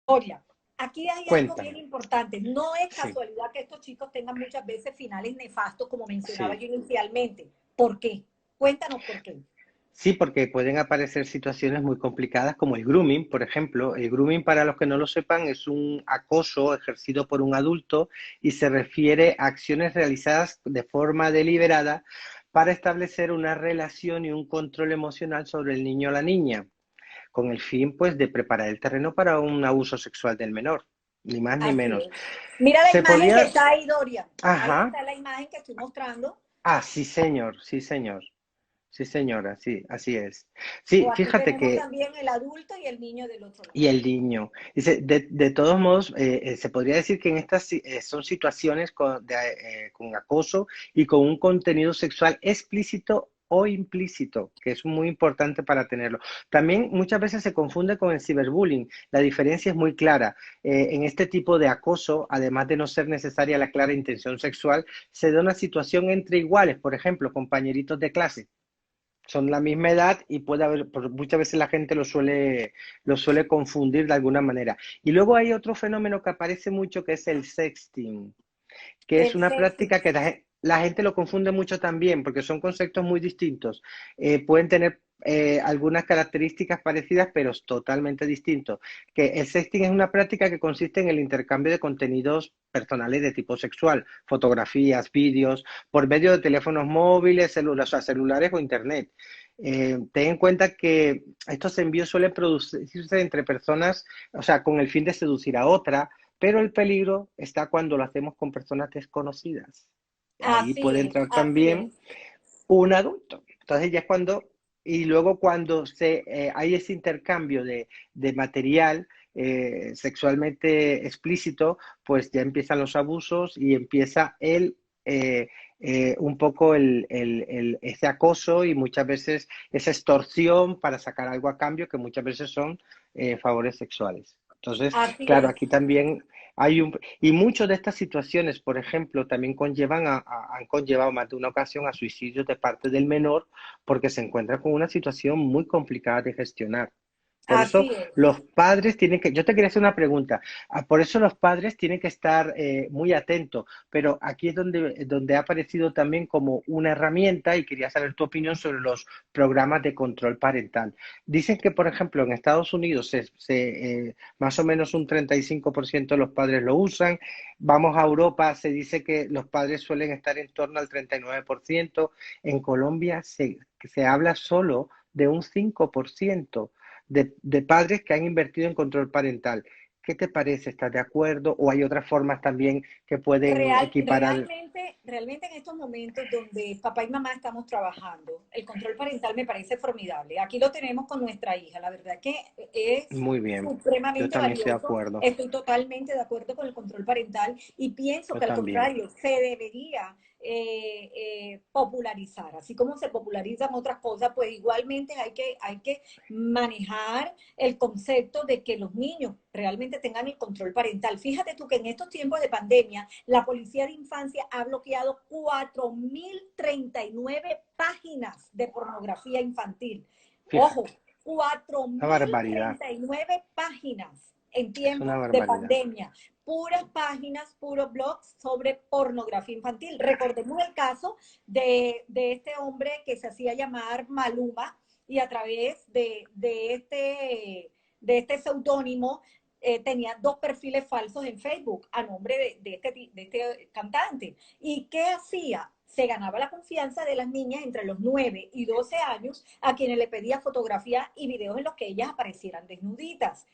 Gloria, aquí hay algo bien Cuéntame. importante. No es Sí, casualidad que estos chicos tengan muchas veces finales nefastos, como mencionaba sí. yo inicialmente. ¿Por qué? Cuéntanos por qué. Sí, porque pueden aparecer situaciones muy complicadas como el grooming, por ejemplo. El grooming, para los que no lo sepan, es un acoso ejercido por un adulto y se refiere a acciones realizadas de forma deliberada para establecer una relación y un control emocional sobre el niño o la niña, con el fin, pues, de preparar el terreno para un abuso sexual del menor, ni más ni Así menos. es. Mira la Se imagen que podría... está ahí, Doria. Ahí Ajá. está la imagen que estoy mostrando. Ah, sí, señor, sí, señor. Sí, señora, sí, así es. Sí, O aquí fíjate tenemos que también el adulto y el niño del otro lado. y el niño. Dice, de todos modos, se podría decir que en estas son situaciones con acoso y con un contenido sexual explícito o implícito, que es muy importante para tenerlo. También muchas veces se confunde con el ciberbullying. La diferencia es muy clara. En este tipo de acoso, además de no ser necesaria la clara intención sexual, se da una situación entre iguales, por ejemplo, compañeritos de clase son la misma edad y puede haber, muchas veces la gente lo suele confundir de alguna manera. Y luego hay otro fenómeno que aparece mucho que es el sexting, que es El una sexting. práctica que la gente lo confunde mucho también, porque son conceptos muy distintos. Pueden tener algunas características parecidas, pero es totalmente distinto. Que el sexting es una práctica que consiste en el intercambio de contenidos personales de tipo sexual, fotografías, vídeos, por medio de teléfonos móviles, celulares, o sea, celulares o internet. Ten en cuenta que estos envíos suelen producirse entre personas, o sea, con el fin de seducir a otra, pero el peligro está cuando lo hacemos con personas desconocidas. Ahí Así puede es, entrar así es. también un adulto. Entonces ya es cuando, y luego cuando hay ese intercambio de material sexualmente explícito, pues ya empiezan los abusos y empieza un poco ese acoso y muchas veces esa extorsión para sacar algo a cambio, que muchas veces son favores sexuales. Entonces, Así claro, es. aquí también hay un... Y muchas de estas situaciones, por ejemplo, también han conllevado más de una ocasión a suicidios de parte del menor porque se encuentra con una situación muy complicada de gestionar. Por eso Así es. los padres tienen que, yo te quería hacer una pregunta, por eso los padres tienen que estar muy atentos, pero aquí es donde ha aparecido también como una herramienta y quería saber tu opinión sobre los programas de control parental. Dicen que, por ejemplo, en Estados Unidos más o menos un 35% de los padres lo usan, vamos a Europa, se dice que los padres suelen estar en torno al 39%, en Colombia se habla solo de un 5% de padres que han invertido en control parental. ¿Qué te parece? ¿Estás de acuerdo? ¿O hay otras formas también que pueden equiparar? Realmente en estos momentos donde papá y mamá estamos trabajando, el control parental me parece formidable. Aquí lo tenemos con nuestra hija. La verdad que es Muy bien. Yo supremamente también estoy de valioso. acuerdo. Estoy totalmente de acuerdo con el control parental y pienso Yo que al también. contrario, se debería popularizar. Así como se popularizan otras cosas, pues igualmente hay que manejar el concepto de que los niños realmente tengan el control parental. Fíjate tú que en estos tiempos de pandemia, la Policía de Infancia ha bloqueado 4.039 páginas de pornografía infantil. Ojo, Fíjate, cuatro una mil barbaridad. treinta y nueve páginas en Es una tiempos de barbaridad. pandemia. Puras páginas, puros blogs sobre pornografía infantil. Recordemos el caso de este hombre que se hacía llamar Maluma y a través de este seudónimo tenía dos perfiles falsos en Facebook a nombre de este cantante. ¿Y qué hacía? Se ganaba la confianza de las niñas entre los 9 y 12 años a quienes le pedía fotografías y videos en los que ellas aparecieran desnuditas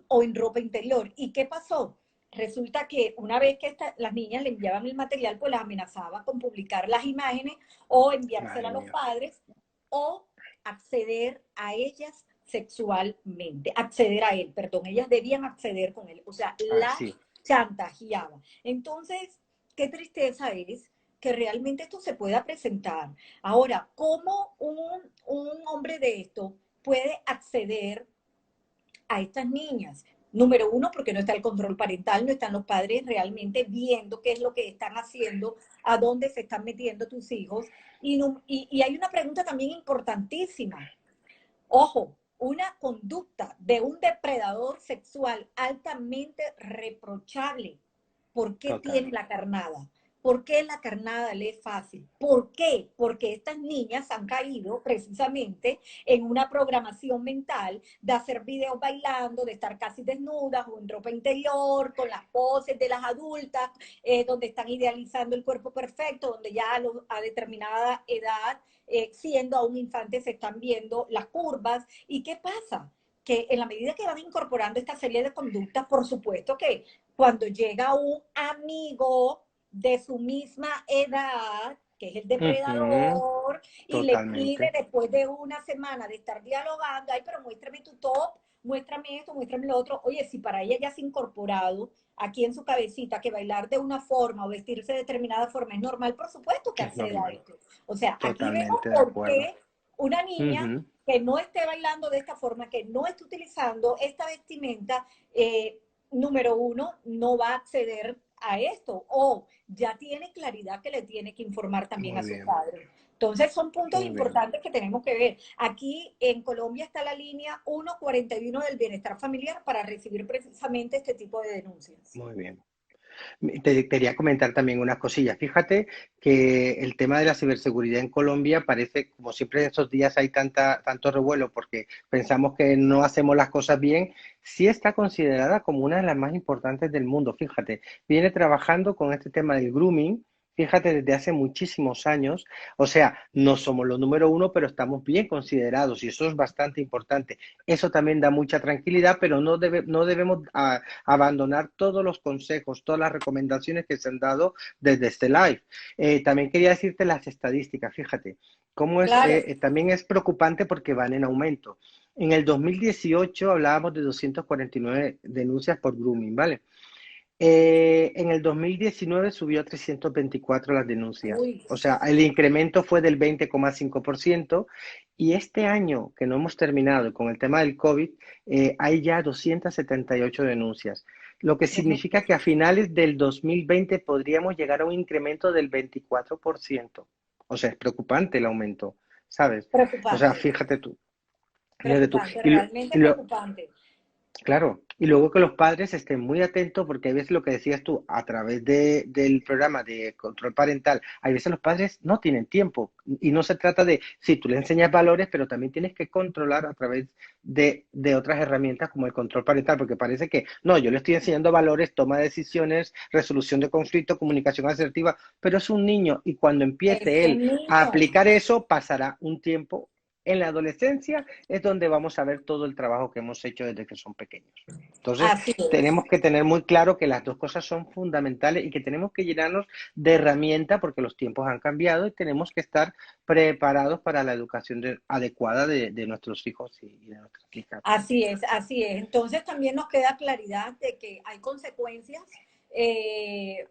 o en ropa interior. ¿Y qué pasó? Resulta que una vez que las niñas le enviaban el material, pues las amenazaba con publicar las imágenes o enviárselas Madre a los mía. padres o acceder a ellas sexualmente, acceder a él, perdón, ellas debían acceder con él, o sea, la Así. chantajeaba. Entonces, qué tristeza es que realmente esto se pueda presentar. Ahora, ¿cómo un hombre de esto puede acceder a estas niñas? Número uno, porque no está el control parental, no están los padres realmente viendo qué es lo que están haciendo, a dónde se están metiendo tus hijos. Y hay una pregunta también importantísima. Ojo, una conducta de un depredador sexual altamente reprochable. ¿Por qué Total. tiene la carnada? ¿Por qué la carnada le es fácil? ¿Por qué? Porque estas niñas han caído precisamente en una programación mental de hacer videos bailando, de estar casi desnudas o en ropa interior, con las poses de las adultas, donde están idealizando el cuerpo perfecto, donde ya a determinada edad, siendo aún infantes, se están viendo las curvas. ¿Y qué pasa? Que en la medida que van incorporando esta serie de conductas, por supuesto que cuando llega un amigo de su misma edad, que es el Ujú, depredador, y le pide totalmente. después de una semana de estar dialogando, ay, pero muéstrame tu top, muéstrame esto, muéstrame lo otro. Oye, si para ella ya se ha incorporado aquí en su cabecita que bailar de una forma o vestirse de determinada forma es normal, por supuesto que Que es acceda a normal. esto. O sea, aquí vemos Totalmente de por acuerdo. qué una niña Ujú, que no esté bailando de esta forma, que no esté utilizando esta vestimenta, número uno, no va a acceder a esto o ya tiene claridad que le tiene que informar también a muy sus bien, padres. Entonces son puntos muy bien, importantes que tenemos que ver. Aquí en Colombia está la línea 141 del bienestar familiar para recibir precisamente este tipo de denuncias. muy bien. Te quería comentar también unas cosillas. Fíjate que el tema de la ciberseguridad en Colombia parece, como siempre en estos días hay tanto revuelo porque pensamos que no hacemos las cosas bien, sí está considerada como una de las más importantes del mundo. Fíjate, viene trabajando con este tema del grooming. Fíjate, desde hace muchísimos años, o sea, no somos los número uno, pero estamos bien considerados y eso es bastante importante. Eso también da mucha tranquilidad, pero no debemos abandonar todos los consejos, todas las recomendaciones que se han dado desde este live. También quería decirte las estadísticas, fíjate, cómo Claro, también es preocupante porque van en aumento. En el 2018 hablábamos de 249 denuncias por grooming, ¿vale? En el 2019 subió a 324 las denuncias. uy, O sea, el incremento fue del 20,5% y este año que no hemos terminado con el tema del COVID, hay ya 278 denuncias, lo que tremendo, significa que a finales del 2020 podríamos llegar a un incremento del 24%. O sea, es preocupante el aumento, ¿sabes? O sea, preocupante, fíjate tú, fíjate tú. preocupante, realmente Y lo, preocupante. Claro, y luego que los padres estén muy atentos, porque hay veces lo que decías tú, a través del programa de control parental, hay veces los padres no tienen tiempo y no se trata de, sí, tú le enseñas valores, pero también tienes que controlar a través de otras herramientas como el control parental, porque parece que, no, yo le estoy enseñando valores, toma de decisiones, resolución de conflictos, comunicación asertiva, pero es un niño y cuando Es empiece él un a niño. aplicar eso, pasará un tiempo. En la adolescencia es donde vamos a ver todo el trabajo que hemos hecho desde que son pequeños. Entonces, Así es. tenemos que tener muy claro que las dos cosas son fundamentales y que tenemos que llenarnos de herramientas porque los tiempos han cambiado y tenemos que estar preparados para la educación adecuada de nuestros hijos y de nuestras hijas. Así es, así es. Entonces también nos queda claridad de que hay consecuencias eh,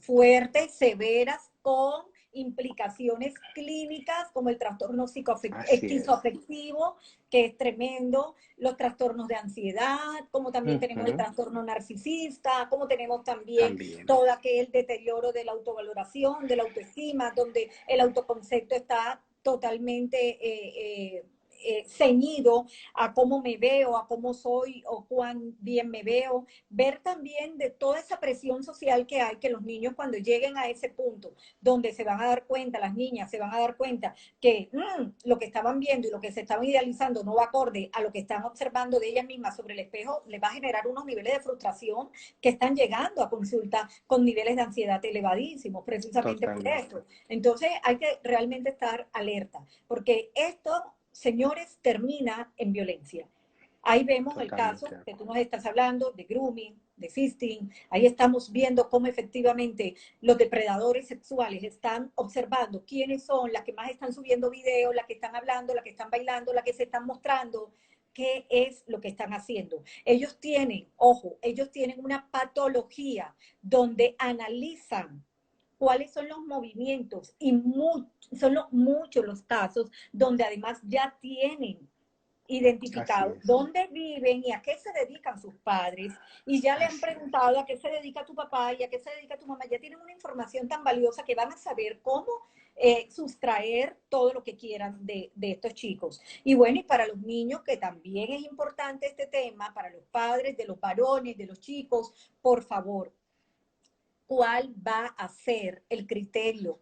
fuertes, severas, con implicaciones clínicas como el trastorno Así es. esquizoafectivo, que es tremendo, los trastornos de ansiedad, como también tenemos el Ujú, trastorno narcisista, como tenemos también también. todo aquel deterioro de la autovaloración, de la autoestima, donde el autoconcepto está totalmente ceñido a cómo me veo, a cómo soy o cuán bien me veo, ver también de toda esa presión social que hay, que los niños cuando lleguen a ese punto donde se van a dar cuenta, las niñas se van a dar cuenta que lo que estaban viendo y lo que se estaban idealizando no va acorde a lo que están observando de ellas mismas sobre el espejo, les va a generar unos niveles de frustración que están llegando a consulta con niveles de ansiedad elevadísimos, precisamente por Totalmente. esto. Entonces hay que realmente estar alerta, porque esto, señores, termina en violencia. Ahí vemos el Totalmente caso de que tú acuerdo. nos estás hablando de grooming, de fisting. Ahí estamos viendo cómo efectivamente los depredadores sexuales están observando quiénes son las que más están subiendo videos, las que están hablando, las que están bailando, las que se están mostrando, qué es lo que están haciendo. Ellos tienen, ojo, ellos tienen una patología donde analizan cuáles son los movimientos y son muchos los casos donde además ya tienen Así identificado es. dónde viven y a qué se dedican sus padres, y ya le han Así es. preguntado a qué se dedica tu papá y a qué se dedica tu mamá, ya tienen una información tan valiosa que van a saber cómo sustraer todo lo que quieran de estos chicos. Y bueno, y para los niños, que también es importante este tema, para los padres, de los varones, de los chicos, por favor, ¿cuál va a ser el criterio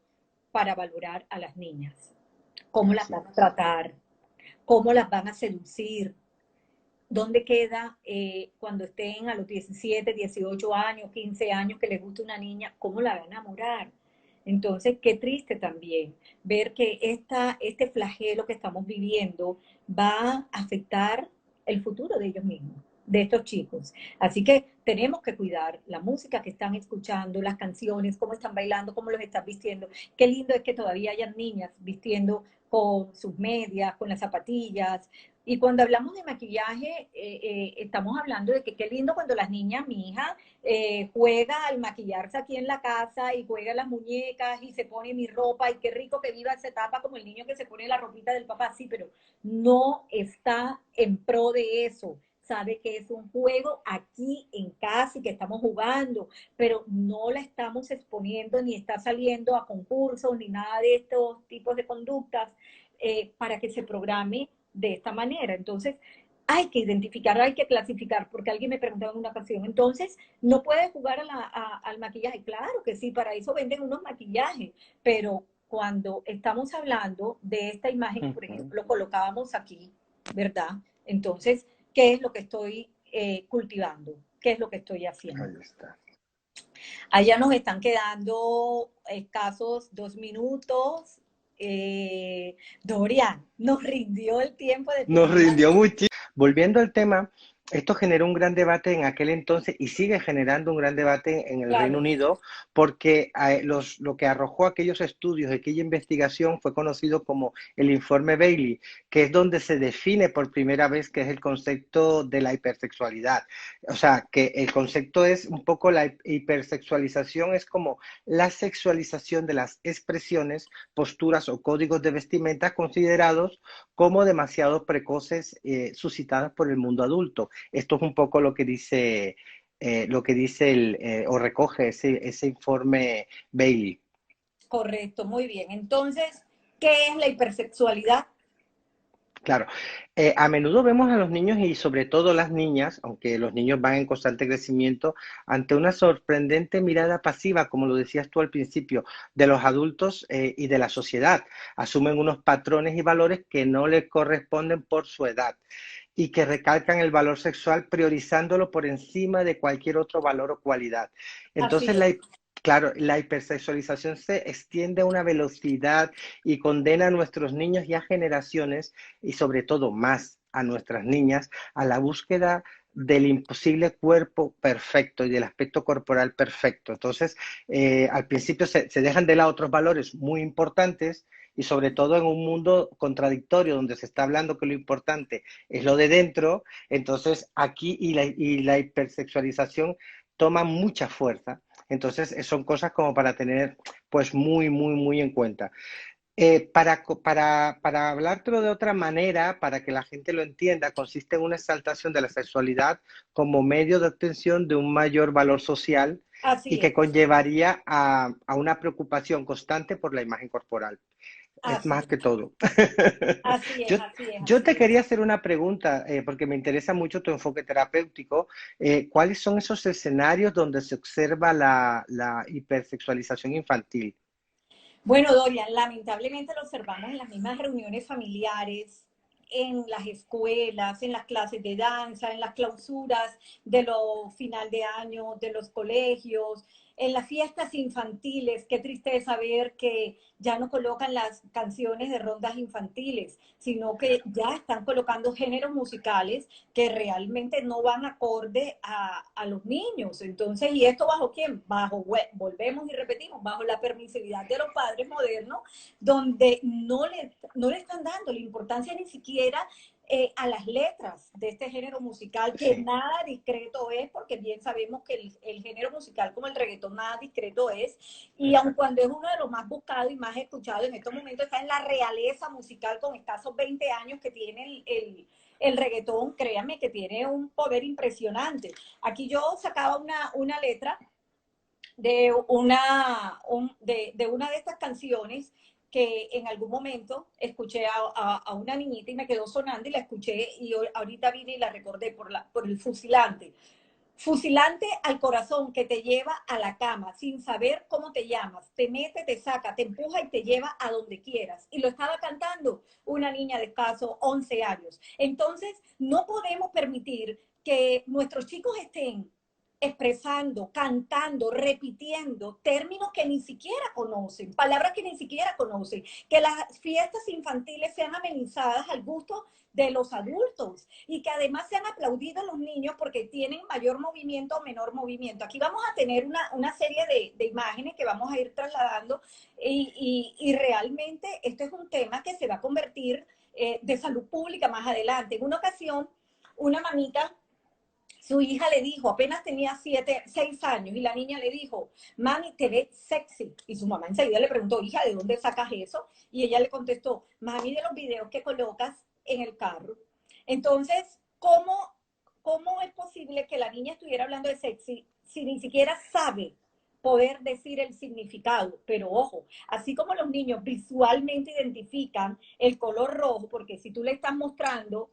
para valorar a las niñas? ¿Cómo las Así van a es. tratar? ¿Cómo las van a seducir? ¿Dónde queda cuando estén a los 17, 18 años, 15 años que les gusta una niña? ¿Cómo la va a enamorar? Entonces, qué triste también ver que este flagelo que estamos viviendo va a afectar el futuro de ellos mismos, de estos chicos. Así que tenemos que cuidar la música que están escuchando, las canciones, cómo están bailando, cómo los están vistiendo. Qué lindo es que todavía hayan niñas vistiendo con sus medias, con las zapatillas, y cuando hablamos de maquillaje, estamos hablando de que qué lindo cuando las niñas, mi hija, juega al maquillarse aquí en la casa y juega las muñecas y se pone mi ropa y qué rico que viva esa etapa como el niño que se pone la ropita del papá, sí, pero no está en pro de eso. Sabe que es un juego aquí en casa y que estamos jugando, pero no la estamos exponiendo ni está saliendo a concursos ni nada de estos tipos de conductas para que se programe de esta manera. Entonces, hay que identificar, hay que clasificar, porque alguien me preguntaba en una ocasión, entonces, ¿no puedes jugar al maquillaje? Claro que sí, para eso venden unos maquillajes, pero cuando estamos hablando de esta imagen, por Ujú. ejemplo, colocábamos aquí, ¿verdad? Entonces, ¿qué es lo que estoy cultivando? ¿Qué es lo que estoy haciendo? Ahí está. Allá nos están quedando escasos 2 minutos. Dorian, nos rindió el tiempo Nos definitivamente. rindió muchísimo. Volviendo al tema, esto generó un gran debate en aquel entonces y sigue generando un gran debate en el Reino Claro, Unido porque lo que arrojó aquellos estudios, aquella investigación fue conocido como el informe Bailey, que es donde se define por primera vez qué es el concepto de la hipersexualidad. O sea, que el concepto es un poco la hipersexualización, es como la sexualización de las expresiones, posturas o códigos de vestimenta considerados como demasiado precoces suscitadas por el mundo adulto. Esto es un poco lo que dice o recoge ese informe Bailey. correcto, muy bien. Entonces, ¿qué es la hipersexualidad? Claro, a menudo vemos a los niños y sobre todo las niñas, aunque los niños van en constante crecimiento, ante una sorprendente mirada pasiva, como lo decías tú al principio, de los adultos y de la sociedad. Asumen unos patrones y valores que no les corresponden por su edad y que recalcan el valor sexual priorizándolo por encima de cualquier otro valor o cualidad. Así Entonces, es, claro, la hipersexualización se extiende a una velocidad y condena a nuestros niños y a generaciones, y sobre todo más a nuestras niñas, a la búsqueda del imposible cuerpo perfecto y del aspecto corporal perfecto. Entonces, al principio se dejan de lado otros valores muy importantes y sobre todo en un mundo contradictorio donde se está hablando que lo importante es lo de dentro, entonces aquí y la hipersexualización toma mucha fuerza. Entonces son cosas como para tener pues muy, muy, muy en cuenta. Para hablártelo de otra manera, para que la gente lo entienda, consiste en una exaltación de la sexualidad como medio de obtención de un mayor valor social y así que es, conllevaría a una preocupación constante por la imagen corporal. Es así más que es, todo. así Yo, es, así es, yo así te es. quería hacer una pregunta, porque me interesa mucho tu enfoque terapéutico. ¿Cuáles son esos escenarios donde se observa la hipersexualización infantil? Bueno, Dorian, lamentablemente lo observamos en las mismas reuniones familiares, en las escuelas, en las clases de danza, en las clausuras de los final de año de los colegios, en las fiestas infantiles. Qué tristeza ver que ya no colocan las canciones de rondas infantiles, sino que ya están colocando géneros musicales que realmente no van acorde a los niños. Entonces, ¿y esto bajo quién? Volvemos y repetimos, bajo la permisividad de los padres modernos, donde no le están dando la importancia ni siquiera a las letras de este género musical, que Sí. nada discreto es, porque bien sabemos que el género musical como el reggaetón nada discreto es, y aun Exacto. cuando es uno de los más buscados y más escuchados en estos momentos, está en la realeza musical con escasos 20 años que tiene el reggaetón, créanme que tiene un poder impresionante. Aquí yo sacaba una letra de una de estas canciones que en algún momento escuché a una niñita y me quedó sonando y la escuché y ahorita vine y la recordé por el fusilante. Fusilante al corazón que te lleva a la cama sin saber cómo te llamas, te mete, te saca, te empuja y te lleva a donde quieras. Y lo estaba cantando una niña de escasos 11 años. Entonces, no podemos permitir que nuestros chicos estén expresando, cantando, repitiendo términos que ni siquiera conocen, palabras que ni siquiera conocen, que las fiestas infantiles sean amenizadas al gusto de los adultos y que además sean aplaudidos los niños porque tienen mayor movimiento o menor movimiento. Aquí vamos a tener una serie de imágenes que vamos a ir trasladando y realmente este es un tema que se va a convertir de salud pública más adelante. En una ocasión, una mamita, su hija le dijo, apenas tenía 6 años, y la niña le dijo, mami, te ves sexy. Y su mamá enseguida le preguntó, hija, ¿de dónde sacas eso? Y ella le contestó, mami, de los videos que colocas en el carro. Entonces, ¿cómo es posible que la niña estuviera hablando de sexy si ni siquiera sabe poder decir el significado? Pero ojo, así como los niños visualmente identifican el color rojo, porque si tú le estás mostrando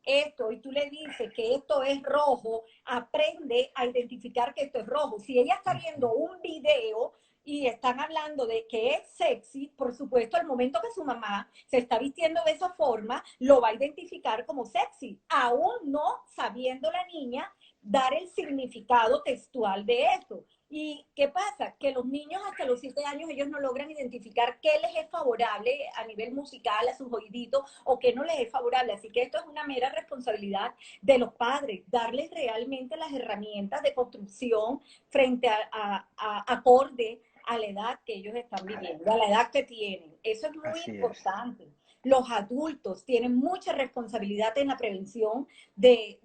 esto y tú le dices que esto es rojo, aprende a identificar que esto es rojo. Si ella está viendo un video y están hablando de que es sexy, por supuesto, al momento que su mamá se está vistiendo de esa forma, lo va a identificar como sexy, aún no sabiendo la niña dar el significado textual de eso. ¿Y qué pasa? Que los niños hasta los 7 años ellos no logran identificar qué les es favorable a nivel musical, a sus oíditos, o qué no les es favorable. Así que esto es una mera responsabilidad de los padres, darles realmente las herramientas de construcción frente a acorde a la edad que ellos están viviendo, a la edad que tienen. Eso es muy Así es. importante. Los adultos tienen mucha responsabilidad en la prevención de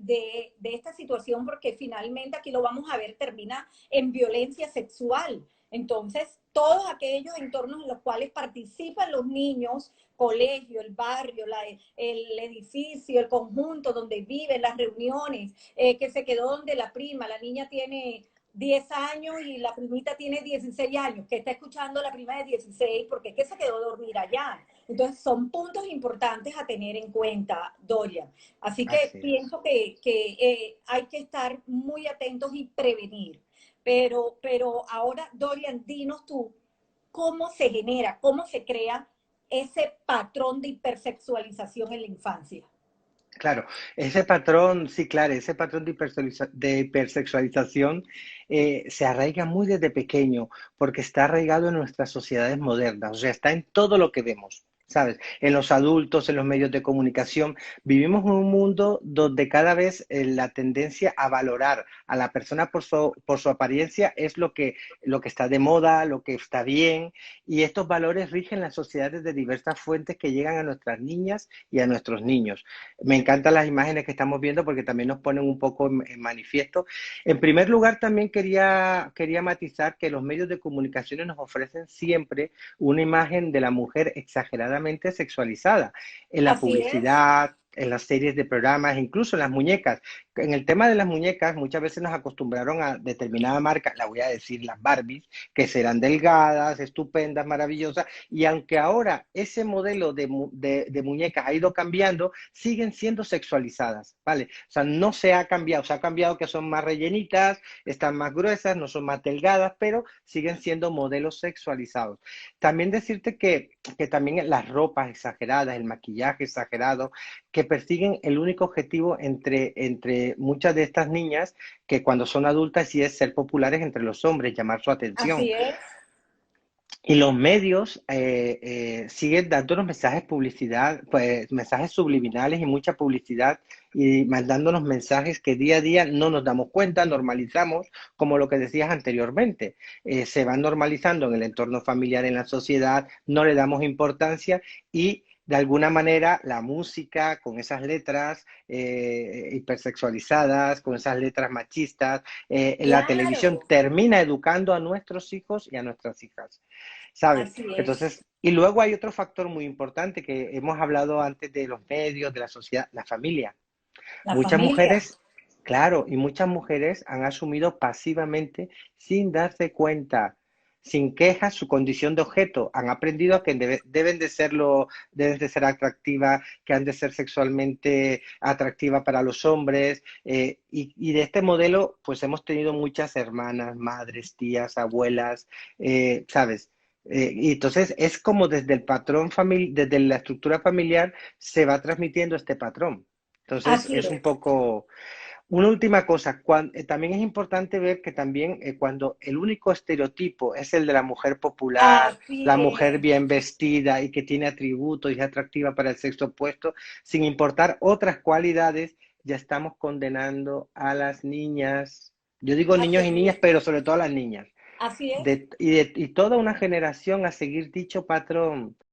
esta situación porque finalmente aquí lo vamos a ver, termina en violencia sexual. Entonces, todos aquellos entornos en los cuales participan los niños, colegio, el barrio, el edificio, el conjunto donde viven, las reuniones, que se quedó donde la prima, la niña tiene 10 años y la primita tiene 16 años, que está escuchando a la prima de 16 porque es que se quedó dormida allá. Entonces, son puntos importantes a tener en cuenta, Doria. Así que Así es. pienso que hay que estar muy atentos y prevenir. Pero ahora, Dorian, dinos tú, ¿cómo se genera, cómo se crea ese patrón de hipersexualización en la infancia? Claro, ese patrón, sí, claro, ese patrón de hipersexualización se arraiga muy desde pequeño porque está arraigado en nuestras sociedades modernas, o sea, está en todo lo que vemos, ¿sabes? En los adultos, en los medios de comunicación. Vivimos en un mundo donde cada vez la tendencia a valorar a la persona por su apariencia es lo que está de moda, lo que está bien, y estos valores rigen las sociedades de diversas fuentes que llegan a nuestras niñas y a nuestros niños. Me encantan las imágenes que estamos viendo porque también nos ponen un poco en manifiesto. En primer lugar, también quería matizar que los medios de comunicación nos ofrecen siempre una imagen de la mujer exageradamente sexualizada en la Así es. publicidad, en las series de programas, incluso en las muñecas. En el tema de las muñecas, muchas veces nos acostumbraron a determinada marca, la voy a decir, las Barbies, que serán delgadas, estupendas, maravillosas, y aunque ahora ese modelo de muñecas ha ido cambiando, siguen siendo sexualizadas, ¿vale? O sea, no se ha cambiado, se ha cambiado que son más rellenitas, están más gruesas, no son más delgadas, pero siguen siendo modelos sexualizados. También decirte que también las ropas exageradas, el maquillaje exagerado, que persiguen el único objetivo entre muchas de estas niñas, que cuando son adultas, y es ser populares entre los hombres, llamar su atención. Así es. Y los medios siguen dándonos mensajes publicidad, pues mensajes subliminales y mucha publicidad y mandándonos mensajes que día a día no nos damos cuenta, normalizamos, como lo que decías anteriormente. Se van normalizando en el entorno familiar, en la sociedad, no le damos importancia y de alguna manera la música con esas letras hipersexualizadas, con esas letras machistas, la televisión Claro. termina educando a nuestros hijos y a nuestras hijas. ¿Sabes? Así es. Entonces, y luego hay otro factor muy importante que hemos hablado antes de los medios, de la sociedad, la familia. La Muchas familia. mujeres, claro, y muchas mujeres han asumido pasivamente, sin darse cuenta, sin quejas su condición de objeto. Han aprendido a que deben de serlo, deben de ser atractivas, que han de ser sexualmente atractivas para los hombres. Y de este modelo, pues hemos tenido muchas hermanas, madres, tías, abuelas, ¿sabes? Y entonces es como desde el patrón desde la estructura familiar se va transmitiendo este patrón. Entonces Así es un es, poco una última cosa, también es importante ver que también cuando el único estereotipo es el de la mujer popular, así la mujer es. bien vestida y que tiene atributos y es atractiva para el sexo opuesto, sin importar otras cualidades, ya estamos condenando a las niñas, yo digo niños y Así niñas, es, pero sobre todo a las niñas, así es. y toda una generación a seguir dicho patrón.